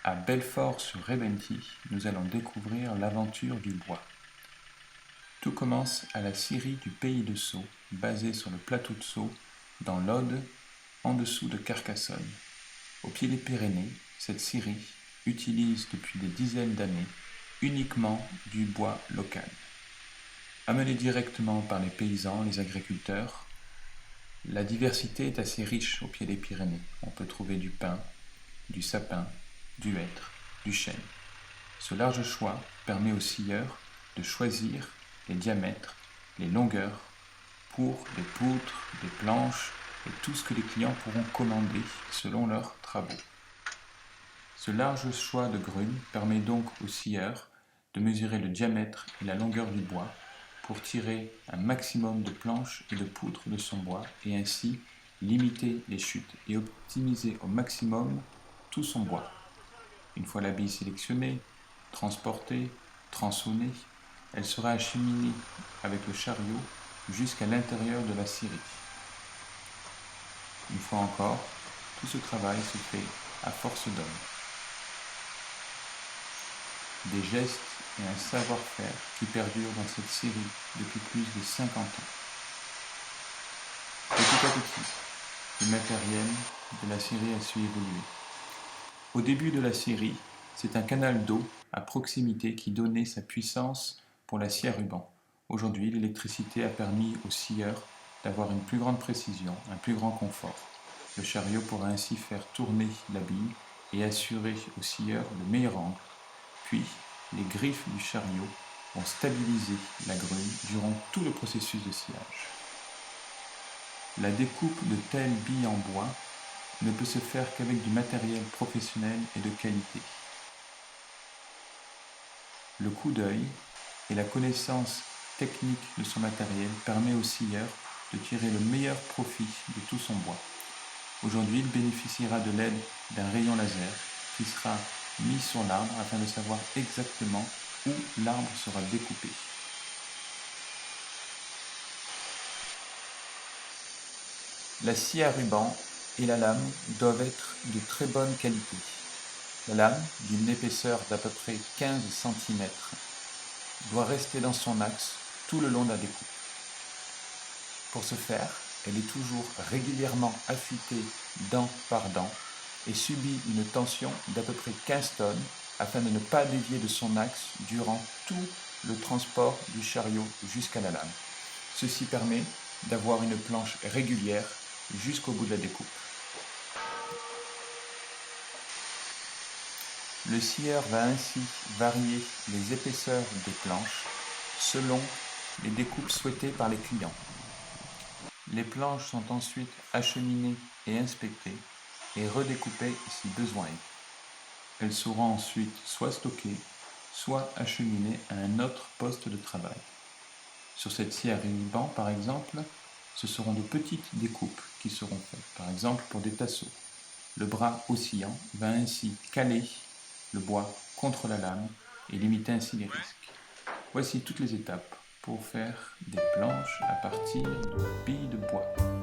À Belfort-sur-Rebenty, nous allons découvrir l'aventure du bois. Tout commence à la scierie du pays de Sceaux, basée sur le plateau de Sceaux, dans l'Aude, en dessous de Carcassonne. Au pied des Pyrénées, cette scierie utilise depuis des dizaines d'années uniquement du bois local. Amené directement par les paysans, les agriculteurs, la diversité est assez riche au pied des Pyrénées. On peut trouver du pin, du sapin, du hêtre, du chêne. Ce large choix permet aux scieurs de choisir les diamètres, les longueurs pour des poutres, des planches et tout ce que les clients pourront commander selon leurs travaux. Ce large choix de grumes permet donc aux scieurs de mesurer le diamètre et la longueur du bois pour tirer un maximum de planches et de poutres de son bois et ainsi limiter les chutes et optimiser au maximum tout son bois. Une fois la bille sélectionnée, transportée, tronçonnée, elle sera acheminée avec le chariot jusqu'à l'intérieur de la scierie. Une fois encore, tout ce travail se fait à force d'homme. Des gestes et un savoir-faire qui perdurent dans cette scierie depuis plus de 50 ans. Petit à petit, le matériel de la scierie a su évoluer. Au début de la scierie, c'est un canal d'eau à proximité qui donnait sa puissance pour la scie à ruban. Aujourd'hui, l'électricité a permis aux scieurs d'avoir une plus grande précision, un plus grand confort. Le chariot pourra ainsi faire tourner la bille et assurer aux scieurs le meilleur angle. Puis, les griffes du chariot vont stabiliser la grume durant tout le processus de sciage. La découpe de telles billes en bois ne peut se faire qu'avec du matériel professionnel et de qualité. Le coup d'œil et la connaissance technique de son matériel permet au scieur de tirer le meilleur profit de tout son bois. Aujourd'hui, il bénéficiera de l'aide d'un rayon laser qui sera mis sur l'arbre afin de savoir exactement où l'arbre sera découpé. La scie à ruban et la lame doivent être de très bonne qualité. La lame, d'une épaisseur d'à peu près 15 cm, doit rester dans son axe tout le long de la découpe. Pour ce faire, elle est toujours régulièrement affûtée dent par dent et subit une tension d'à peu près 15 tonnes afin de ne pas dévier de son axe durant tout le transport du chariot jusqu'à la lame. Ceci permet d'avoir une planche régulière jusqu'au bout de la découpe. Le scieur va ainsi varier les épaisseurs des planches selon les découpes souhaitées par les clients. Les planches sont ensuite acheminées et inspectées et redécoupées si besoin est. Elles seront ensuite soit stockées, soit acheminées à un autre poste de travail. Sur cette scie à ruban, par exemple, ce seront de petites découpes qui seront faites, par exemple pour des tasseaux. Le bras oscillant va ainsi caler le bois contre la lame et limiter ainsi les risques. Voici toutes les étapes pour faire des planches à partir de billes de bois.